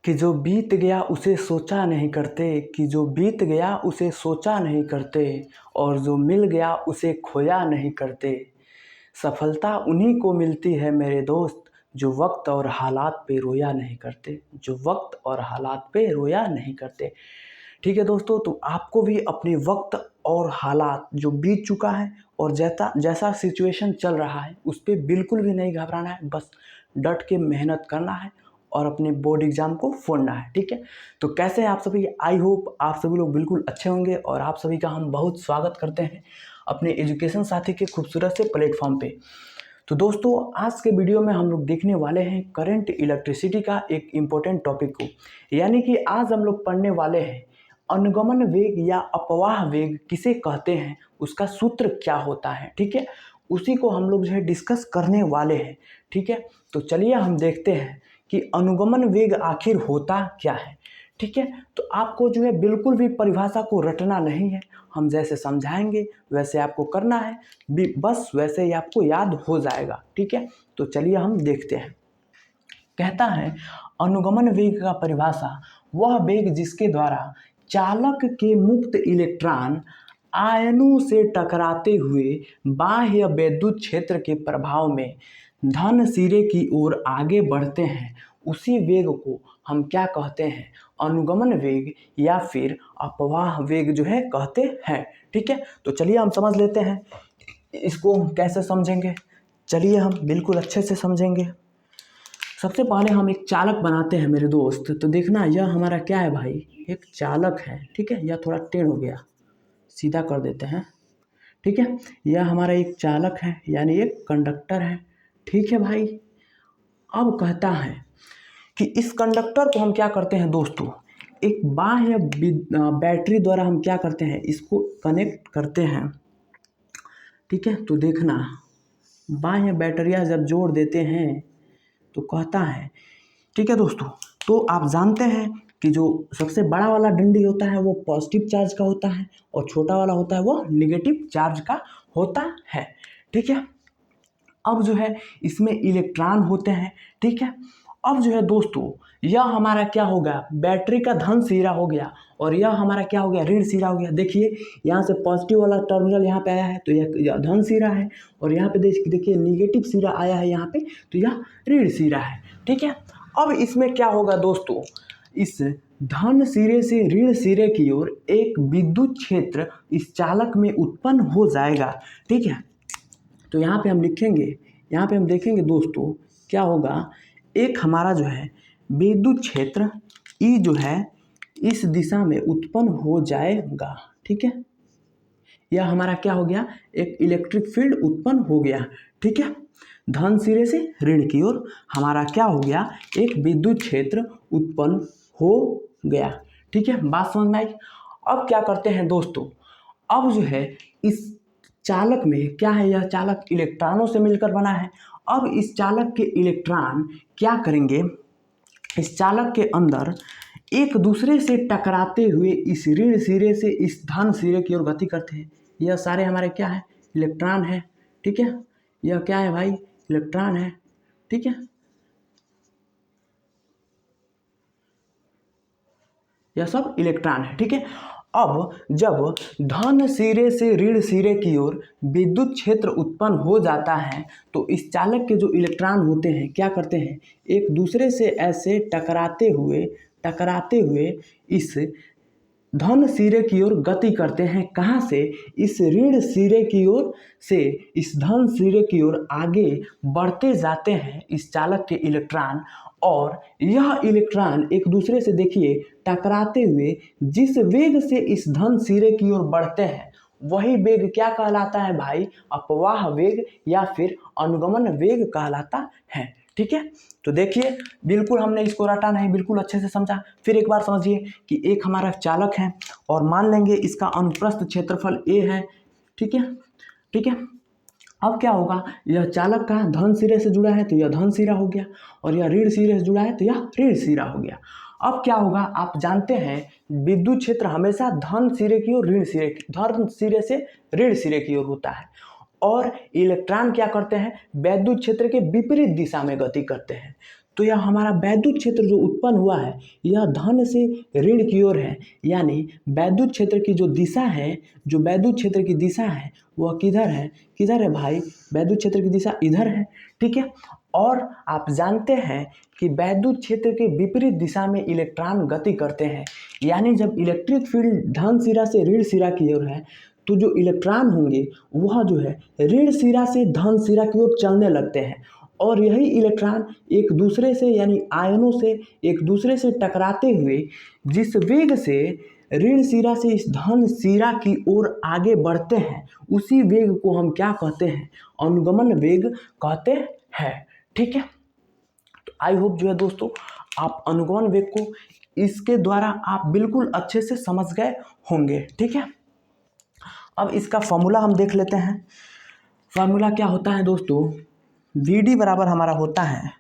कि जो बीत गया उसे सोचा नहीं करते, कि जो बीत गया उसे सोचा नहीं करते, और जो मिल गया उसे खोया नहीं करते। सफलता उन्हीं को मिलती है मेरे दोस्त, जो वक्त और हालात पे रोया नहीं करते, जो वक्त और हालात पे रोया नहीं करते। ठीक है दोस्तों, तो आपको भी अपने वक्त और हालात जो बीत चुका है और जैसा जैसा सिचुएशन चल रहा है उस पर बिल्कुल भी नहीं घबराना है, बस डट के मेहनत करना है और अपने बोर्ड एग्ज़ाम को फोड़ना है। ठीक है, तो कैसे हैं आप सभी? आई होप आप सभी लोग बिल्कुल अच्छे होंगे और आप सभी का हम बहुत स्वागत करते हैं अपने एजुकेशन साथी के खूबसूरत से प्लेटफॉर्म पे। तो दोस्तों, आज के वीडियो में हम लोग देखने वाले हैं करंट इलेक्ट्रिसिटी का एक इम्पोर्टेंट टॉपिक को, यानी कि आज हम लोग पढ़ने वाले हैं अनुगमन वेग या अपवाह वेग किसे कहते हैं, उसका सूत्र क्या होता है। ठीक है, उसी को हम लोग जो है डिस्कस करने वाले हैं। ठीक है, तो चलिए हम देखते हैं कि अनुगमन वेग आखिर होता क्या है। ठीक है, तो आपको जो है बिल्कुल भी परिभाषा को रटना नहीं है, हम जैसे समझाएंगे वैसे आपको करना है, बस वैसे ही आपको याद हो जाएगा। ठीक है, तो चलिए हम देखते हैं। कहता है अनुगमन वेग का परिभाषा वह वेग जिसके द्वारा चालक के मुक्त इलेक्ट्रॉन आयनों से टकराते हुए बाह्य वैद्युत क्षेत्र के प्रभाव में धन सिरे की ओर आगे बढ़ते हैं, उसी वेग को हम क्या कहते हैं? अनुगमन वेग या फिर अपवाह वेग जो है कहते हैं। ठीक है, तो चलिए हम समझ लेते हैं इसको कैसे समझेंगे। चलिए हम बिल्कुल अच्छे से समझेंगे। सबसे पहले हम एक चालक बनाते हैं मेरे दोस्त। तो देखना, यह हमारा क्या है भाई? एक चालक है। ठीक है, यह थोड़ा टेढ़ हो गया, सीधा कर देते हैं। ठीक है, यह हमारा एक चालक है यानी एक कंडक्टर है। ठीक है भाई, अब कहता है कि इस कंडक्टर को हम क्या करते हैं दोस्तों? एक बाह्य बैटरी द्वारा हम क्या करते हैं? इसको कनेक्ट करते हैं। ठीक है, तो देखना, बाह्य बैटरियाँ जब जोड़ देते हैं तो कहता है, ठीक है दोस्तों, तो आप जानते हैं कि जो सबसे बड़ा वाला डंडी होता है वो पॉजिटिव चार्ज का होता है और छोटा वाला होता है वो नेगेटिव चार्ज का होता है। ठीक है, अब जो है इसमें इलेक्ट्रॉन होते हैं। ठीक है, अब जो है दोस्तों यह हमारा क्या हो गया? बैटरी का धन सिरा हो गया और यह हमारा क्या हो गया? ऋण सिरा हो गया। देखिए, यहाँ से पॉजिटिव वाला टर्मिनल यहाँ पे आया है तो यह धन सिरा है, और यहाँ पे देखिए निगेटिव सिरा आया है यहाँ पे, तो यह ऋण सिरा है। ठीक है, अब इसमें क्या होगा दोस्तों? इस धन सिरे से ऋण सिरे की ओर एक विद्युत क्षेत्र इस चालक में उत्पन्न हो जाएगा। ठीक है, तो यहाँ पे हम लिखेंगे, यहाँ पे हम देखेंगे दोस्तों क्या होगा? एक हमारा जो है विद्युत क्षेत्र ई जो है इस दिशा में उत्पन्न हो जाएगा। ठीक है, यह हमारा क्या हो गया? एक इलेक्ट्रिक फील्ड उत्पन्न हो गया। ठीक है, धन सिरे से ऋण की ओर हमारा क्या हो गया? एक विद्युत क्षेत्र उत्पन्न हो गया। ठीक है, बात समझ में आई? अब क्या करते हैं दोस्तों? अब जो है इस चालक में क्या है? यह चालक इलेक्ट्रॉनों से मिलकर बना है। अब इस चालक के इलेक्ट्रॉन क्या करेंगे? इस चालक के अंदर एक दूसरे से टकराते हुए इस ऋण सिरे से इस धन सिरे की ओर गति करते हैं। यह सारे हमारे क्या है? इलेक्ट्रॉन है। ठीक है, यह क्या है भाई? इलेक्ट्रॉन है। ठीक है, यह सब इलेक्ट्रॉन है। ठीक है, अब जब धन सिरे से ऋण सिरे की ओर विद्युत क्षेत्र उत्पन्न हो जाता है तो इस चालक के जो इलेक्ट्रॉन होते हैं क्या करते हैं? एक दूसरे से ऐसे टकराते हुए इस धन सिरे की ओर गति करते हैं। कहाँ से? इस ऋण सिरे की ओर से इस धन सिरे की ओर आगे बढ़ते जाते हैं इस चालक के इलेक्ट्रॉन, और यह इलेक्ट्रॉन एक दूसरे से देखिए टकराते हुए जिस वेग से इस धन सिरे की ओर बढ़ते हैं वही वेग क्या कहलाता है भाई? अपवाह वेग या फिर अनुगमन वेग कहलाता है। ठीक है, तो देखिए बिल्कुल हमने इसको रटा नहीं, बिल्कुल अच्छे से समझा। फिर एक बार समझिए कि एक हमारा चालक है और मान लेंगे इसका अनुप्रस्थ क्षेत्रफल a है। ठीक है, ठीक है, अब क्या होगा? यह चालक का धन सिरे से जुड़ा है तो यह धन सिरा हो गया, और यह ऋण सिरे से जुड़ा है तो यह ऋण सिरा हो गया। अब क्या होगा? आप जानते हैं विद्युत क्षेत्र हमेशा धन सिरे की ओर धन सिरे से ऋण सिरे की ओर होता है, और इलेक्ट्रॉन क्या करते हैं? वैद्युत क्षेत्र के विपरीत दिशा में गति करते हैं। तो यह हमारा वैद्युत क्षेत्र जो उत्पन्न हुआ है यह धन से ऋण की ओर है, यानी वैद्युत क्षेत्र की जो दिशा है, जो वैद्युत क्षेत्र की दिशा है वह किधर है भाई, वैद्युत क्षेत्र की दिशा इधर है, ठीक है। और आप जानते हैं कि वैद्युत क्षेत्र के विपरीत दिशा में इलेक्ट्रॉन गति करते हैं, यानी जब इलेक्ट्रिक फील्ड धन सिरा से ऋण सिरा की ओर है तो जो इलेक्ट्रॉन होंगे वह जो है ऋण सिरा से धन सिरा की ओर चलने लगते हैं, और यही इलेक्ट्रॉन एक दूसरे से यानी आयनों से एक दूसरे से टकराते हुए जिस वेग से ऋण सिरा से इस धन सिरा की ओर आगे बढ़ते हैं उसी वेग को हम क्या कहते हैं, अनुगमन वेग कहते हैं, ठीक है। तो आई होप जो है दोस्तों आप अनुगमन वेग को इसके द्वारा आप बिल्कुल अच्छे से समझ गए होंगे, ठीक है। अब इसका फॉर्मूला हम देख लेते हैं। फॉर्मूला क्या होता है दोस्तों, VD बराबर हमारा होता है,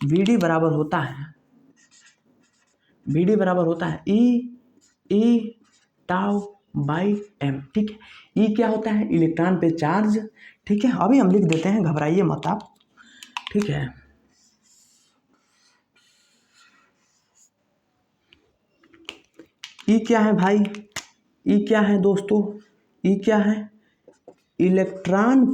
VD बराबर होता है E टाउ बाई M, ठीक है। E क्या होता है, इलेक्ट्रॉन पे चार्ज, ठीक है। अभी हम लिख देते हैं, घबराइए मत आप, ठीक है। E क्या है भाई, E क्या है दोस्तों, E क्या है, इलेक्ट्रॉन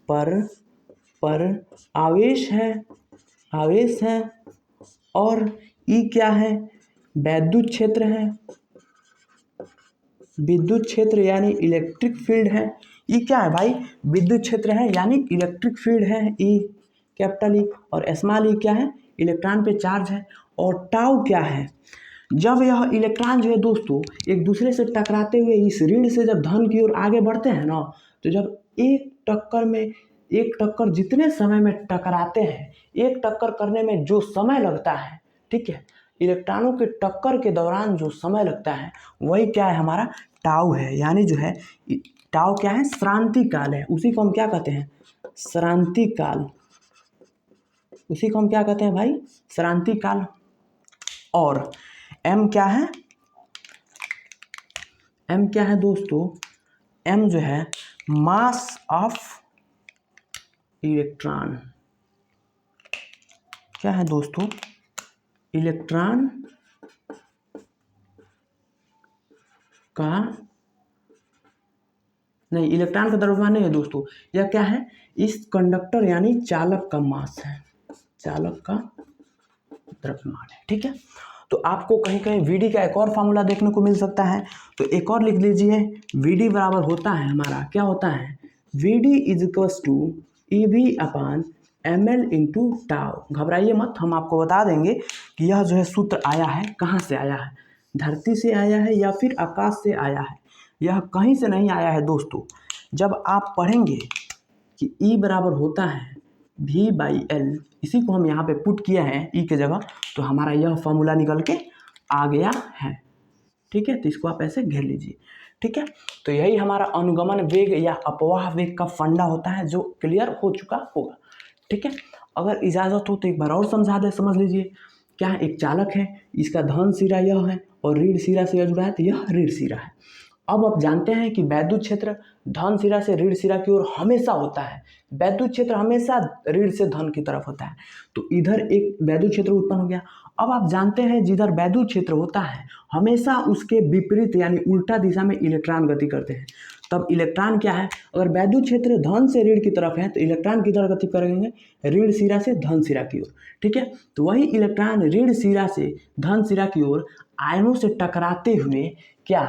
पर आवेश है, और E क्या है, विद्युत क्षेत्र यानी इलेक्ट्रिक फील्ड है। E क्या है भाई, विद्युत क्षेत्र है यानी इलेक्ट्रिक फील्ड है, E कैपिटल E, और स्मॉल E क्या है, इलेक्ट्रॉन पे चार्ज है। और टाउ क्या है, जब यह इलेक्ट्रॉन जो है दोस्तों एक दूसरे से टकराते हुए इस ऋण से जब धन की ओर आगे बढ़ते हैं ना, तो जब एक टक्कर जितने समय में टकराते हैं, एक टक्कर करने में जो समय लगता है, ठीक है, इलेक्ट्रॉनों के टक्कर के दौरान जो समय लगता है वही क्या है, हमारा टाउ है। यानी जो है टाउ क्या है, श्रांति काल है, उसी को हम क्या कहते हैं, श्रांति काल, उसी को हम क्या कहते हैं भाई, श्रांति काल। और M क्या है दोस्तों, M जो है मास ऑफ इलेक्ट्रॉन, क्या है दोस्तों, इलेक्ट्रॉन का नहीं, इलेक्ट्रॉन का द्रव्यमान नहीं है दोस्तों, यह क्या है, इस कंडक्टर यानी चालक का मास है, चालक का द्रव्यमान है, ठीक है। तो आपको कहीं कहीं VD का एक और फार्मूला देखने को मिल सकता है, तो एक और लिख लीजिए, VD बराबर होता है हमारा, क्या होता है, VD is equals to EV upon ML into tau. घबराइए मत, हम आपको बता देंगे कि यह जो है सूत्र आया है, कहाँ से आया है, धरती से आया है या फिर आकाश से आया है, यह कहीं से नहीं आया है दोस्तों। जब आप पढ़ेंगे कि E बराबर होता है V/L, इसी को हम यहाँ पे पुट किया है E के जगह, तो हमारा यह फॉर्मूला निकल के आ गया है, ठीक है। तो इसको आप ऐसे घेर लीजिए, ठीक है। तो यही हमारा अनुगमन वेग या अपवाह वेग का फंडा होता है, जो क्लियर हो चुका होगा, ठीक है। अगर इजाज़त हो तो एक बार और समझ लीजिए। क्या है, एक चालक है, इसका धन सिरा यह है और ऋण सिरा से यह जुड़ा है, तो यह ऋण सिरा है। अब आप जानते हैं कि वैद्युत क्षेत्र धन सिरा से ऋण सिरा की ओर हमेशा होता है, वैद्युत क्षेत्र हमेशा ऋण से धन की तरफ होता है, तो इधर एक वैद्युत क्षेत्र उत्पन्न हो गया। अब आप जानते हैं जिधर वैद्युत क्षेत्र होता है हमेशा उसके विपरीत यानी उल्टा दिशा में इलेक्ट्रॉन गति करते हैं। तब इलेक्ट्रॉन क्या है, अगर वैद्युत क्षेत्र धन से ऋण की तरफ है तो इलेक्ट्रॉन किधर गति करेंगे, ऋण सिरा से धन सिरा की ओर, ठीक है। तो वही इलेक्ट्रॉन ऋण सिरा से धन सिरा की ओर आयनों से टकराते हुए क्या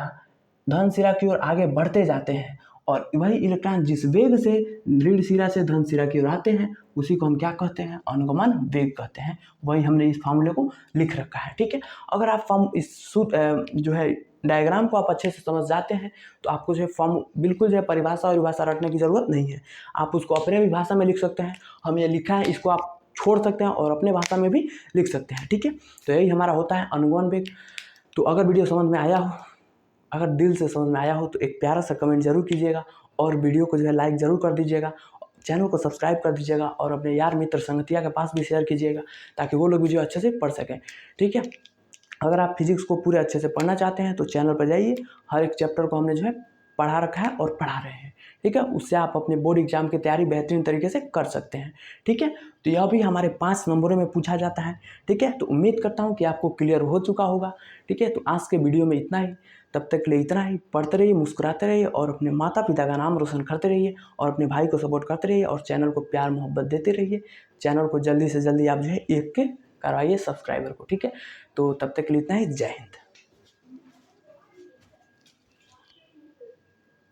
धन सिरा की ओर आगे बढ़ते जाते हैं, और वही इलेक्ट्रॉन जिस वेग से ऋण सिरा से धन सिरा की ओर आते हैं उसी को हम क्या कहते हैं, अनुगमन वेग कहते हैं। वही हमने इस फॉर्मूले को लिख रखा है, ठीक है। अगर आप इस जो है डायग्राम को आप अच्छे से समझ जाते हैं तो आपको जो है फॉर्म बिल्कुल जो है परिभाषा और विभाषा रटने की ज़रूरत नहीं है, आप उसको अपने भी भाषा में लिख सकते हैं। हम ये लिखा है इसको आप छोड़ सकते हैं और अपने भाषा में भी लिख सकते हैं, ठीक है। तो यही हमारा होता है अनुगमन वेग। तो अगर वीडियो समझ में आया हो, अगर दिल से समझ में आया हो तो एक प्यारा सा कमेंट जरूर कीजिएगा, और वीडियो को जो है लाइक ज़रूर कर दीजिएगा, चैनल को सब्सक्राइब कर दीजिएगा, और अपने यार मित्र संगतिया के पास भी शेयर कीजिएगा ताकि वो लोग वीडियो अच्छे से पढ़ सकें, ठीक है। अगर आप फिजिक्स को पूरे अच्छे से पढ़ना चाहते हैं तो चैनल पर जाइए, हर एक चैप्टर को हमने जो है पढ़ा रखा है और पढ़ा रहे हैं, ठीक है। उससे आप अपने बोर्ड एग्जाम की तैयारी बेहतरीन तरीके से कर सकते हैं, ठीक है। तो यह भी हमारे 5 नंबरों में पूछा जाता है, ठीक है। तो उम्मीद करता हूँ कि आपको क्लियर हो चुका होगा, ठीक है। तो आज के वीडियो में इतना ही, तब तक के लिए इतना ही। पढ़ते रहिए, मुस्कुराते रहिए और अपने माता पिता का नाम रोशन करते रहिए और अपने भाई को सपोर्ट करते रहिए और चैनल को प्यार मोहब्बत देते रहिए। चैनल को जल्दी से जल्दी आप जो है 1K करवाइए सब्सक्राइबर को, ठीक है। तो तब तक के लिए इतना ही। जय हिंद।